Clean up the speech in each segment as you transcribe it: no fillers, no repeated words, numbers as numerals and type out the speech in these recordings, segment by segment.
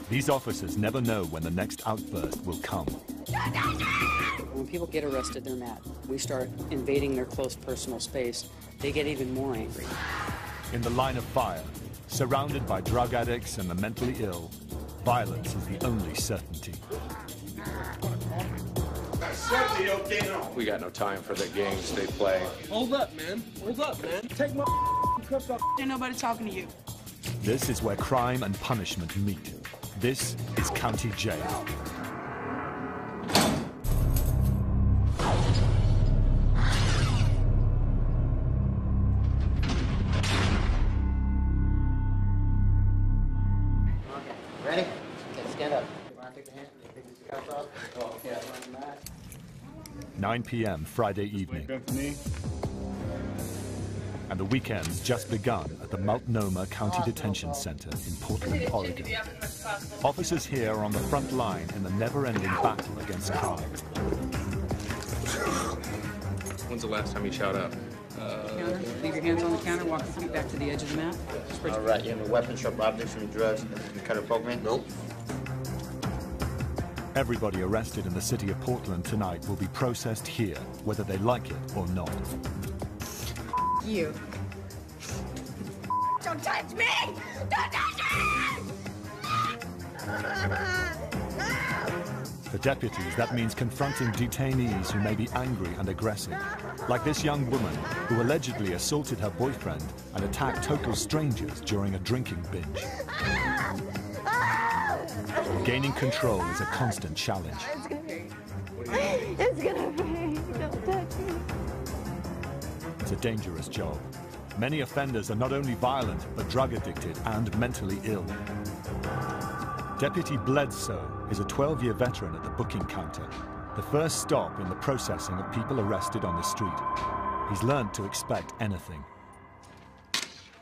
These officers never know when the next outburst will come. When people get arrested, they're mad. We start invading their close personal space. They get even more angry. In the line of fire, surrounded by drug addicts and the mentally ill, violence is the only certainty. We got no time for the games they play. Hold up, man. Hold up, man. Take my cuffs off. Ain't nobody talking to you. This is where crime and punishment meet. This is County Jail. Ready? Okay, stand up. You want to take the hand? Take these cuffs off? Oh, yeah, 9 p.m. Friday evening. And the weekend's just begun at the Multnomah County Detention Center in Portland, Oregon. Officers here are on the front line in the never-ending battle against crime. When's the last time you shot up? Counter. Leave your hands on the counter, walk your feet back to the edge of the mat. All right, you have a weapon, sharp objects, any drugs, and cutter program? Nope. Everybody arrested in the city of Portland tonight will be processed here, whether they like it or not. You. Don't touch me! Don't touch me! For deputies, that means confronting detainees who may be angry and aggressive, like this young woman who allegedly assaulted her boyfriend and attacked total strangers during a drinking binge. Gaining control is a constant challenge. It's gonna pain. Don't touch me. It's a dangerous job. Many offenders are not only violent, but drug addicted and mentally ill. Deputy Bledsoe is a 12-year veteran at the booking counter, the first stop in the processing of people arrested on the street. He's learned to expect anything.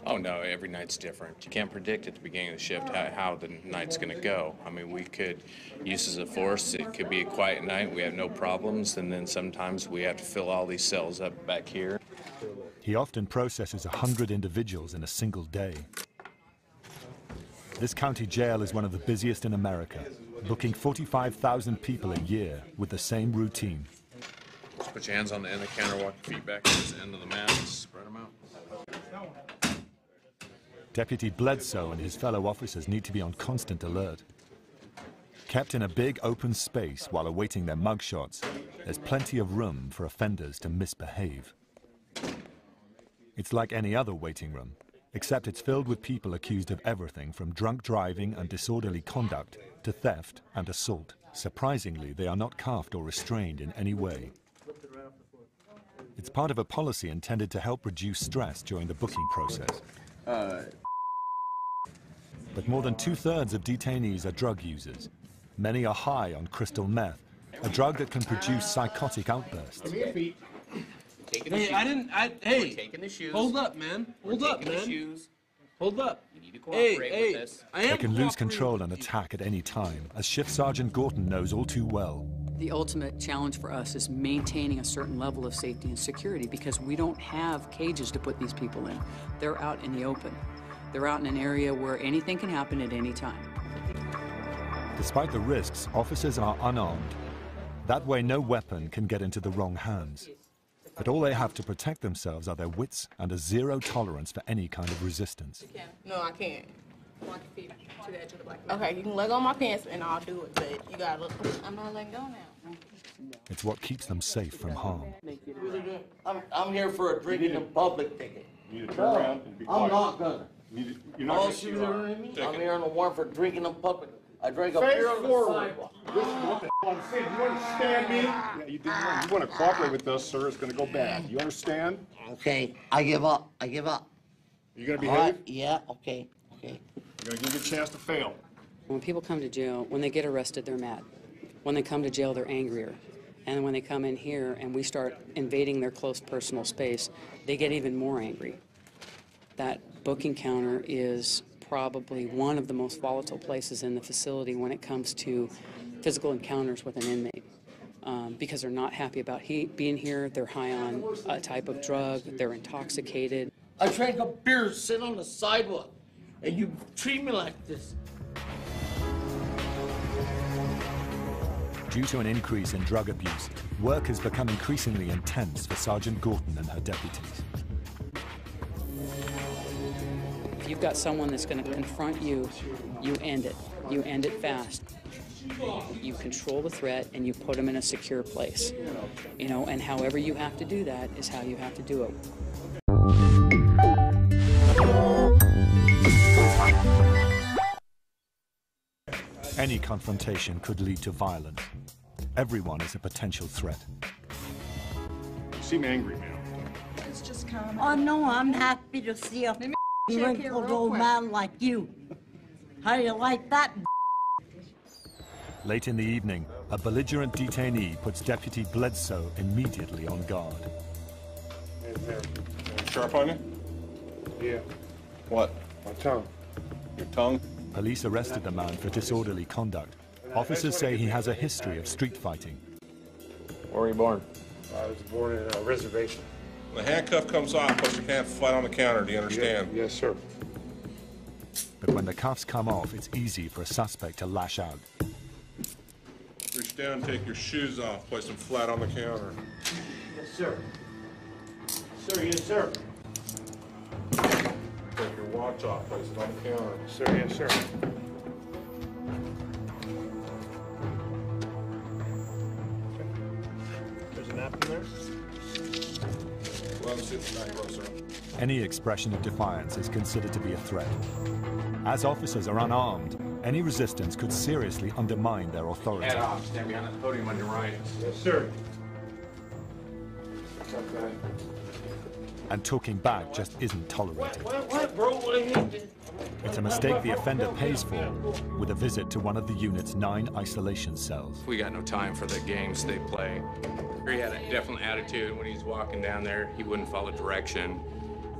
Oh no, every night's different. You can't predict at the beginning of the shift how the night's going to go. I mean, we could use as a force, it could be a quiet night, we have no problems, and then sometimes we have to fill all these cells up back here. He often processes 100 individuals in a single day. This county jail is one of the busiest in America, booking 45,000 people a year with the same routine. Just put your hands on the end of the counter, walk your feet back to the end of the mat, and spread them out. Deputy Bledsoe and his fellow officers need to be on constant alert. Kept in a big open space while awaiting their mugshots, there's plenty of room for offenders to misbehave. It's like any other waiting room, except it's filled with people accused of everything from drunk driving and disorderly conduct to theft and assault. Surprisingly, they are not cuffed or restrained in any way. It's part of a policy intended to help reduce stress during the booking process. But more than 2/3 of detainees are drug users. Many are high on crystal meth, a drug that can produce psychotic outbursts. Hey, hey, taking the shoes. Hold up, man. Hold up, man. Shoes. Hold up. You need to cooperate with this. They can lose control and attack at any time, as Shift Sergeant Gorton knows all too well. The ultimate challenge for us is maintaining a certain level of safety and security because we don't have cages to put these people in. They're out in the open. They're out in an area where anything can happen at any time. Despite the risks, officers are unarmed. That way no weapon can get into the wrong hands. But all they have to protect themselves are their wits and a zero tolerance for any kind of resistance. No, I can't. Walk your feet to the edge of the black. Okay, you can let go of my pants and I'll do it, but you gotta look. I'm not letting go now. It's what keeps them safe from harm. I'm here for a drinking in public ticket. You need to turn around and be quiet. I'm not gonna. You're not I'm here on a warrant for drinking in public. I drank a beer on the sidewalk. Listen to what the hell I'm saying. You understand me? Yeah, you didn't want. You want to cooperate with us, sir. It's going to go bad. You understand? Okay, I give up. I give up. You gonna All right, behave? yeah, okay, okay. You're gonna give you a chance to fail. When people come to jail, when they get arrested, they're mad. When they come to jail, they're angrier. And when they come in here and we start invading their close personal space, they get even more angry. That booking counter is probably one of the most volatile places in the facility when it comes to physical encounters with an inmate. Because they're not happy about being here, they're high on a type of drug, they're intoxicated. I drank a beer, sit on the sidewalk, and you treat me like this. Due to an increase in drug abuse, work has become increasingly intense for Sergeant Gorton and her deputies. If you've got someone that's going to confront you, you end it. You end it fast. You control the threat and you put them in a secure place. You know, and however you have to do that is how you have to do it. Any confrontation could lead to violence. Everyone is a potential threat. You seem angry, man. Oh, no, I'm happy to see a wrinkled old man like you. How do you like that? Late in the evening, a belligerent detainee puts Deputy Bledsoe immediately on guard. Sharp on you? Yeah. What? My tongue. Your tongue? Police arrested the man for disorderly conduct. Officers say he has a history of street fighting. Where were you born? I was born in a reservation. The handcuff comes off, put your hand flat on the counter, do you understand? Yes, sir. But when the cuffs come off, it's easy for a suspect to lash out. Reach down, take your shoes off, place them flat on the counter. Yes, sir. Sir, yes, sir. Take your watch off, place it on the counter. Sir, yes, sir. There's a napkin there? Let them sit back closer. Any expression of defiance is considered to be a threat. As officers are unarmed, any resistance could seriously undermine their authority. Head off, stand behind the podium on your right. Yes, sir. And talking back just isn't tolerated. What, bro? What are you? It's a mistake the offender pays for with a visit to one of the unit's 9 isolation cells. We got no time for the games they play. He had a definite attitude when he was walking down there. He wouldn't follow direction.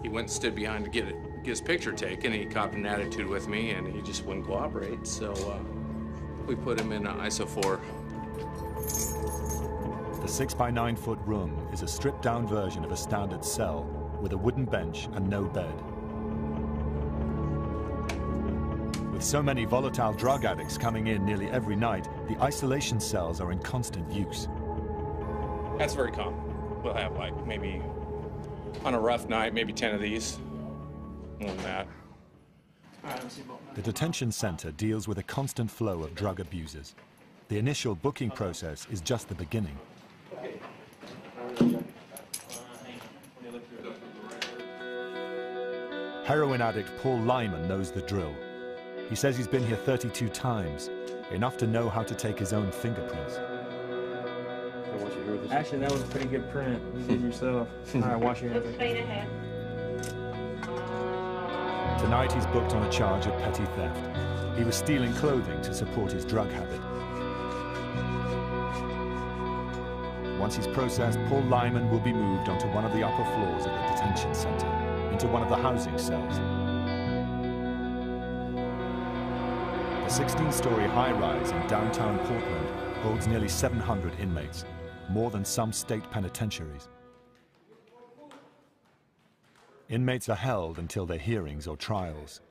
He went and stood behind to get his picture taken. He copped an attitude with me, and he just wouldn't cooperate. So we put him in ISO 4. The 6x9 foot room is a stripped down version of a standard cell with a wooden bench and no bed. With so many volatile drug addicts coming in nearly every night, the isolation cells are in constant use. That's very common. We'll have like maybe on a rough night, maybe 10 of these. More than that. The detention center deals with a constant flow of drug abusers. The initial booking process is just the beginning. Heroin addict Paul Lyman knows the drill. He says he's been here 32 times, enough to know how to take his own fingerprints. Actually, that was a pretty good print. You did yourself. All right, wash your hands. Tonight he's booked on a charge of petty theft. He was stealing clothing to support his drug habit. Once he's processed, Paul Lyman will be moved onto one of the upper floors of the detention center, into one of the housing cells. The 16-story high-rise in downtown Portland holds nearly 700 inmates, more than some state penitentiaries. Inmates are held until their hearings or trials,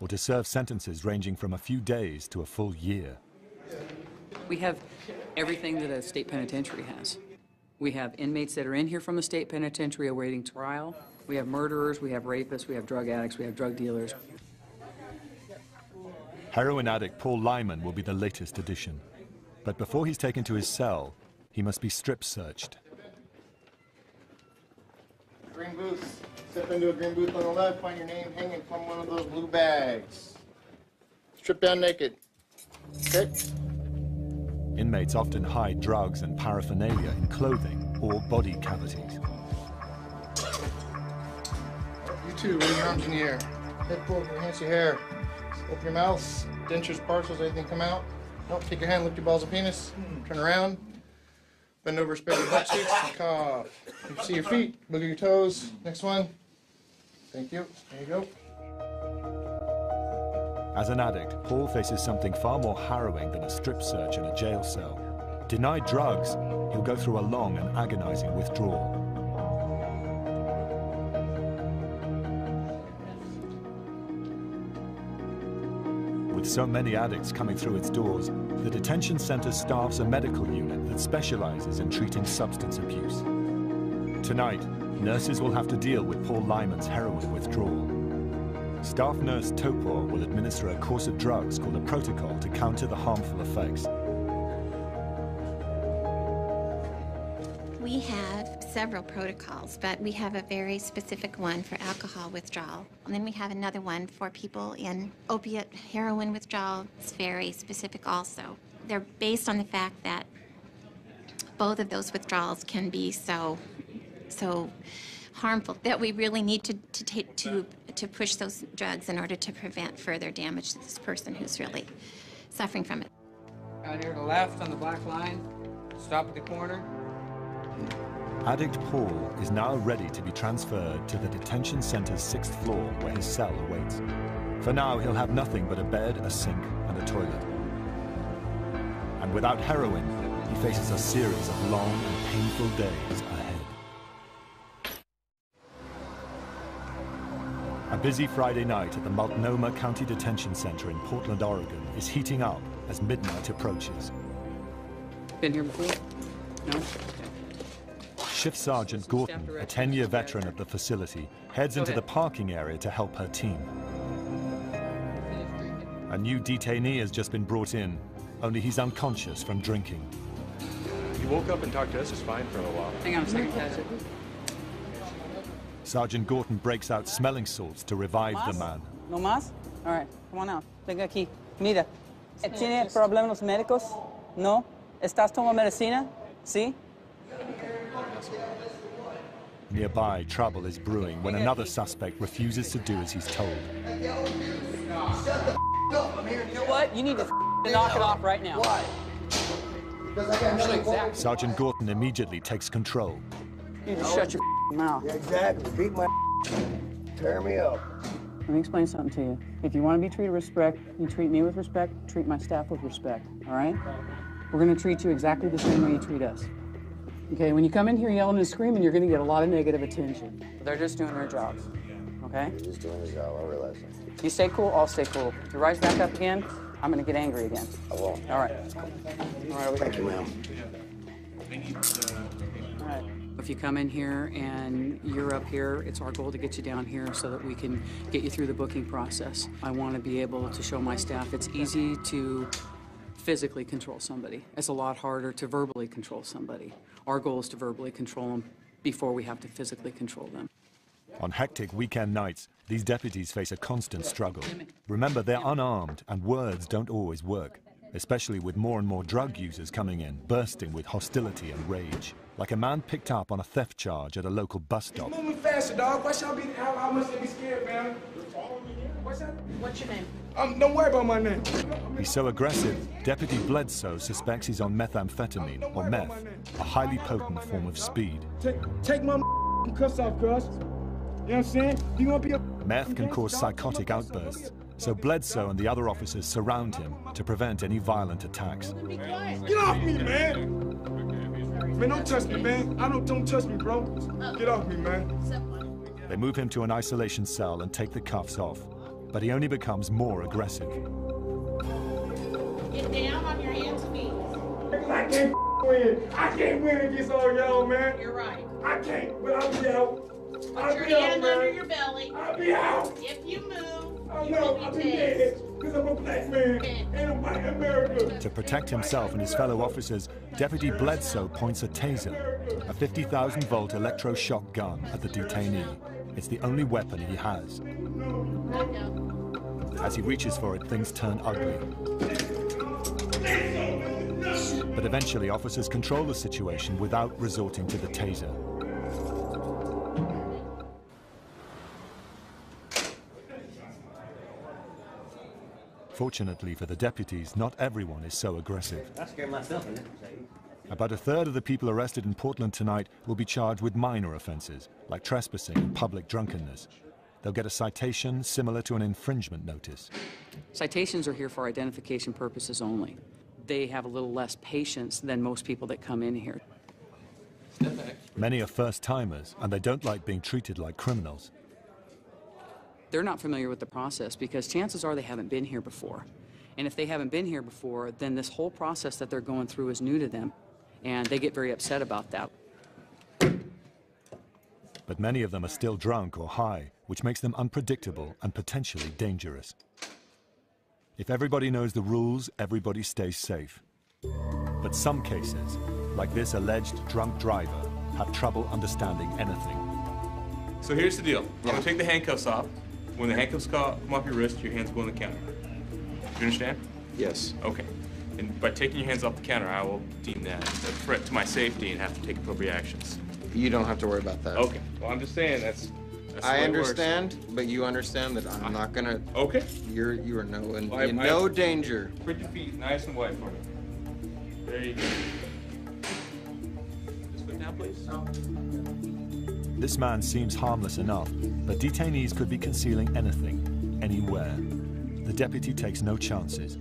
or to serve sentences ranging from a few days to a full year. We have everything that a state penitentiary has. We have inmates that are in here from the state penitentiary awaiting trial. We have murderers, we have rapists, we have drug addicts, we have drug dealers. Heroin addict Paul Lyman will be the latest addition. But before he's taken to his cell, he must be strip searched. Green boots. Step into a green booth on the left, find your name hanging from one of those blue bags. Strip down naked. Okay? Inmates often hide drugs and paraphernalia in clothing or body cavities. You 2, raise your arms in the air. Head forward, enhance your hair. Open your mouth, dentures, partials, anything come out. Nope, take your hand, lift your balls of penis, turn around. Bend over, spread your butt cheeks, and cough. You see your feet, boogie your toes. Next one. Thank you. There you go. As an addict, Paul faces something far more harrowing than a strip search in a jail cell. Denied drugs, he'll go through a long and agonizing withdrawal. With so many addicts coming through its doors, the detention center staffs a medical unit that specializes in treating substance abuse. Tonight, nurses will have to deal with Paul Lyman's heroin withdrawal. Staff nurse Topor will administer a course of drugs called a protocol to counter the harmful effects. We have several protocols, but we have a very specific one for alcohol withdrawal. And then we have another one for people in opiate heroin withdrawal. It's very specific also. They're based on the fact that both of those withdrawals can be so harmful that we really need to push those drugs in order to prevent further damage to this person who's really suffering from it. Out here to the left on the black line, stop at the corner. Addict Paul is now ready to be transferred to the detention center's 6th floor where his cell awaits. For now, he'll have nothing but a bed, a sink, and a toilet. And without heroin, he faces a series of long and painful days ahead. A busy Friday night at the Multnomah County Detention Center in Portland, Oregon is heating up as midnight approaches. Been here before? No? Shift Sergeant Gorton, a 10-year veteran at the facility, heads into the parking area to help her team. A new detainee has just been brought in, only he's unconscious from drinking. You woke up and talked to us just fine for a while. Hang on a second, guys. Sergeant Gorton breaks out smelling salts to revive the man. No más? All right, come on out. Venga aquí. Mira, ¿tiene problemas médicos? No. ¿Estás tomando medicina? Sí. Nearby, trouble is brewing when another suspect refuses to do as he's told. You know what? You need to knock it off right now. Why? Sergeant Gorton immediately takes control. You just shut your mouth. Yeah, exactly. Beat my tear me up. Let me explain something to you. If you want to be treated with respect, you treat me with respect, treat my staff with respect, all right? We're going to treat you exactly the same way you treat us. Okay, when you come in here yelling and screaming, you're going to get a lot of negative attention. They're just doing their jobs, okay? He's just doing his job, I realize that. You stay cool, I'll stay cool. If you rise back up again, I'm going to get angry again. I won't. All right. All right, thank you, ma'am. All right. If you come in here and you're up here, it's our goal to get you down here so that we can get you through the booking process. I want to be able to show my staff it's easy to physically control somebody. It's a lot harder to verbally control somebody. Our goal is to verbally control them before we have to physically control them. On hectic weekend nights, these deputies face a constant struggle. Remember, they're unarmed and words don't always work, especially with more and more drug users coming in, bursting with hostility and rage. Like a man picked up on a theft charge at a local bus stop. It's moving faster, dog. Why should I be, how much they be scared, man? What's your name? Don't worry about my name. He's so aggressive, Deputy Bledsoe suspects he's on methamphetamine, or meth, a highly potent form of speed. Take my cuffs off, cuz. You know what I'm saying? You want to be a... Meth can cause psychotic outbursts, so Bledsoe and the other officers surround him to prevent any violent attacks. Get off me, man! Man, don't touch me, man. Don't touch me, bro. Get off me, man. They move him to an isolation cell and take the cuffs off, but he only becomes more aggressive. Get down on your hands and knees. I can't win. I can't win against all y'all, man. You're right. I can't, but I'll be out. Put your hand under your belly. I'll be out. If you move, I you know, will I'll be be tased. dead, because I'm a black man in a white America. To protect himself and his fellow officers, Deputy Bledsoe points a taser, a 50,000-volt electroshock gun, at the detainee. It's the only weapon he has. As he reaches for it, things turn ugly. But eventually, officers control the situation without resorting to the taser. Fortunately for the deputies, not everyone is so aggressive. I scared myself. About a third of the people arrested in Portland tonight will be charged with minor offenses, like trespassing and public drunkenness. They'll get a citation similar to an infringement notice. Citations are here for identification purposes only. They have a little less patience than most people that come in here. Many are first-timers, and they don't like being treated like criminals. They're not familiar with the process because chances are they haven't been here before. And if they haven't been here before, then this whole process that they're going through is new to them, and they get very upset about that. But many of them are still drunk or high, which makes them unpredictable and potentially dangerous. If everybody knows the rules, everybody stays safe. But some cases, like this alleged drunk driver, have trouble understanding anything. So here's the deal. I'm gonna take the handcuffs off. When the handcuffs come off your wrist, your hands go on the counter. You understand? Yes. Okay. And by taking your hands off the counter, I will deem that a threat to my safety and have to take appropriate actions. You don't have to worry about that. Okay. Well, I'm just saying that's I understand, but you understand that I'm not gonna. Okay. You are in no danger. Spread your feet nice and wide for me. There you go. Just put down, please. This man seems harmless enough, but detainees could be concealing anything, anywhere. The deputy takes no chances.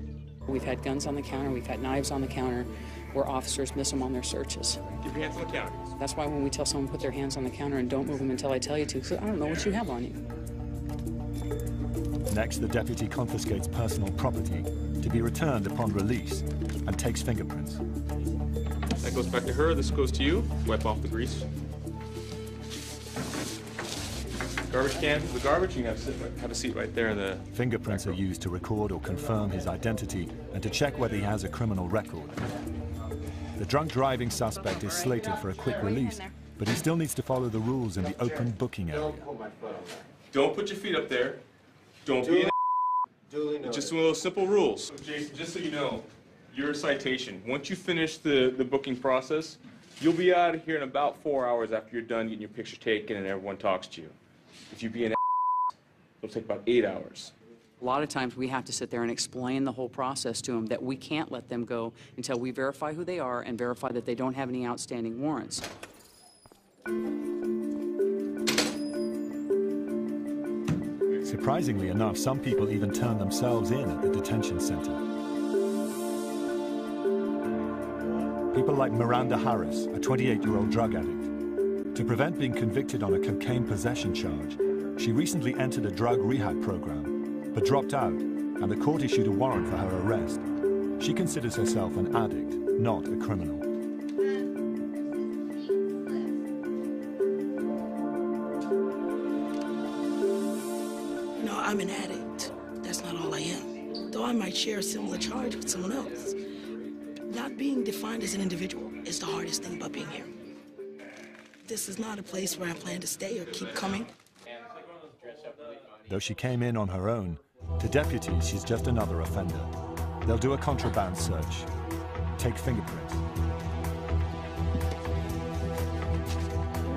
We've had guns on the counter, we've had knives on the counter, where officers miss them on their searches. Keep your hands on the counter. That's why when we tell someone to put their hands on the counter and don't move them until I tell you to, because I don't know what you have on you. Next, the deputy confiscates personal property to be returned upon release and takes fingerprints. That goes back to her, this goes to you. Wipe off the grease. Garbage can, the garbage, you can have a seat right there in the... Fingerprints are used to record or confirm his identity and to check whether he has a criminal record. The drunk driving suspect is slated for a quick release, but he still needs to follow the rules in the open booking area. Don't put your feet up there. Don't be an Just one of those simple rules. Jason, just so you know, your citation, once you finish the booking process, you'll be out of here in about 4 hours after you're done getting your picture taken and everyone talks to you. If you be an it'll take about 8 hours. A lot of times we have to sit there and explain the whole process to them, that we can't let them go until we verify who they are and verify that they don't have any outstanding warrants. Surprisingly enough, some people even turn themselves in at the detention center. People like Miranda Harris, a 28-year-old drug addict. To prevent being convicted on a cocaine possession charge, she recently entered a drug rehab program, but dropped out, and the court issued a warrant for her arrest. She considers herself an addict, not a criminal. No, I'm an addict. That's not all I am. Though I might share a similar charge with someone else. Not being defined as an individual is the hardest thing about being here. This is not a place where I plan to stay or keep coming. Though she came in on her own, to deputies she's just another offender. They'll do a contraband search, take fingerprints.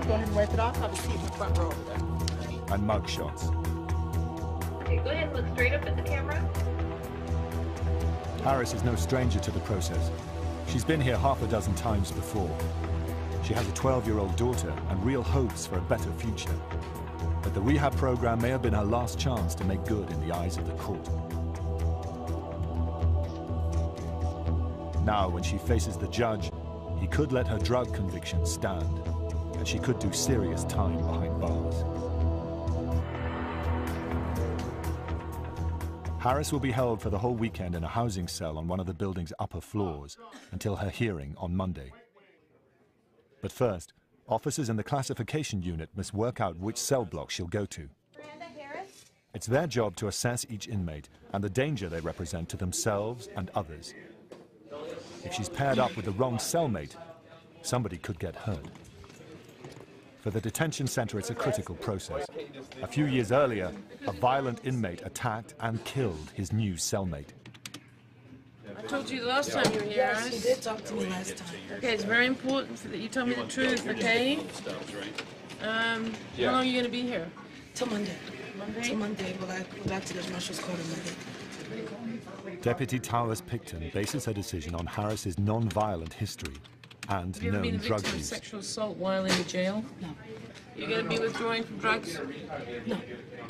Go ahead and wipe it off. Have a seat in the front row over there. And mug shots. Okay, go ahead and look straight up at the camera. Harris is no stranger to the process. She's been here half a dozen times before. She has a 12-year-old daughter and real hopes for a better future. But the rehab program may have been her last chance to make good in the eyes of the court. Now, when she faces the judge, he could let her drug conviction stand, and she could do serious time behind bars. Harris will be held for the whole weekend in a housing cell on one of the building's upper floors until her hearing on Monday. But first, officers in the classification unit must work out which cell block she'll go to. It's their job to assess each inmate and the danger they represent to themselves and others. If she's paired up with the wrong cellmate, somebody could get hurt. For the detention center, it's a critical process. A few years earlier, a violent inmate attacked and killed his new cellmate. I told you the last time you were here, Yes, you did talk to me last time. Okay, it's very important that you tell me the truth, okay? How long are you going to be here? Till Monday. Monday? Till Monday. We'll go back to the marshal's court on Monday. Deputy Towers Picton bases her decision on Harris's non-violent history and Have you ever been known a drug victim of use. sexual assault while in the jail? No. You're going to be withdrawing from drugs? No.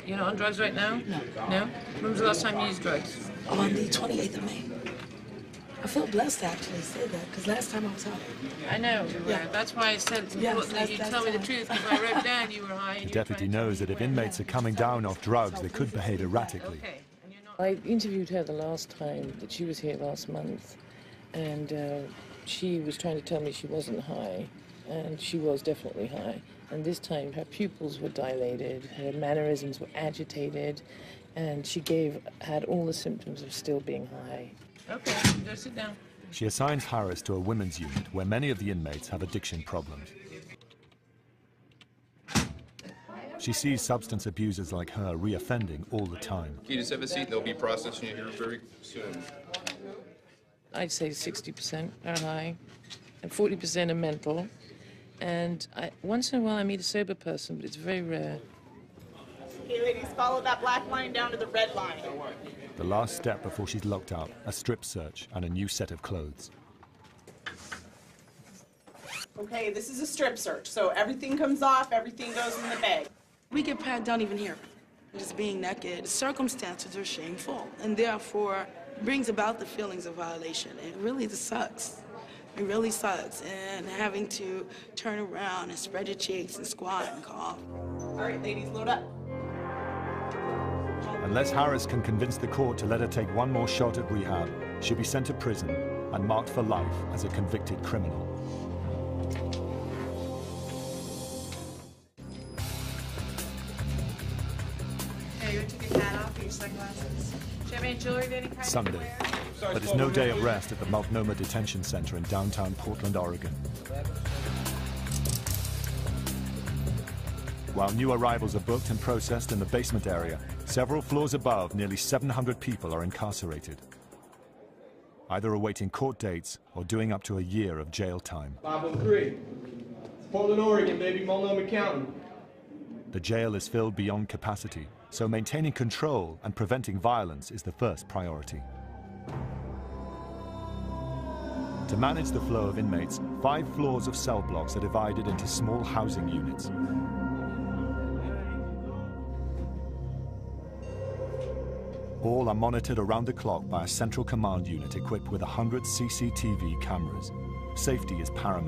You're not on drugs right now? No. No? When was the last time you used drugs? On the 28th of May. I feel blessed to actually say that, because last time I was high. I know you were. Yeah. That's why I said it's Yes, important that you that's tell me the right. truth, because I wrote down you were high. The And deputy knows that if inmates are coming down off drugs, they could behave erratically. I interviewed her the last time that she was here last month, and she was trying to tell me she wasn't high, and she was definitely high. And this time her pupils were dilated, her mannerisms were agitated, and she had all the symptoms of still being high. Okay, go sit down. She assigns Harris to a women's unit where many of the inmates have addiction problems. She sees substance abusers like her reoffending all the time. Can you just have a seat? They'll be processing you here very soon. I'd say 60% are high, and 40% are mental. And once in a while I meet a sober person, but it's very rare. Okay, ladies, follow that black line down to the red line. The last step before she's locked up, a strip search and a new set of clothes. Okay, this is a strip search, so everything comes off, everything goes in the bag. We get pat down even here. Just being naked. The circumstances are shameful, and therefore brings about the feelings of violation. It really just sucks. It really sucks. And having to turn around and spread your cheeks and squat and cough. All right, ladies, load up. Unless Harris can convince the court to let her take one more shot at rehab, she'll be sent to prison and marked for life as a convicted criminal. Hey, you want to take your hat off or your sunglasses? Do you have any jewelry of any kind? Sunday. But it's no day of rest at the Multnomah Detention Center in downtown Portland, Oregon. While new arrivals are booked and processed in the basement area, several floors above, nearly 700 people are incarcerated, either awaiting court dates or doing up to a year of jail time. 503. Portland, Oregon, baby, Multnomah County. The jail is filled beyond capacity, so maintaining control and preventing violence is the first priority. To manage the flow of inmates, 5 floors of cell blocks are divided into small housing units. All are monitored around the clock by a central command unit equipped with 100 CCTV cameras. Safety is paramount.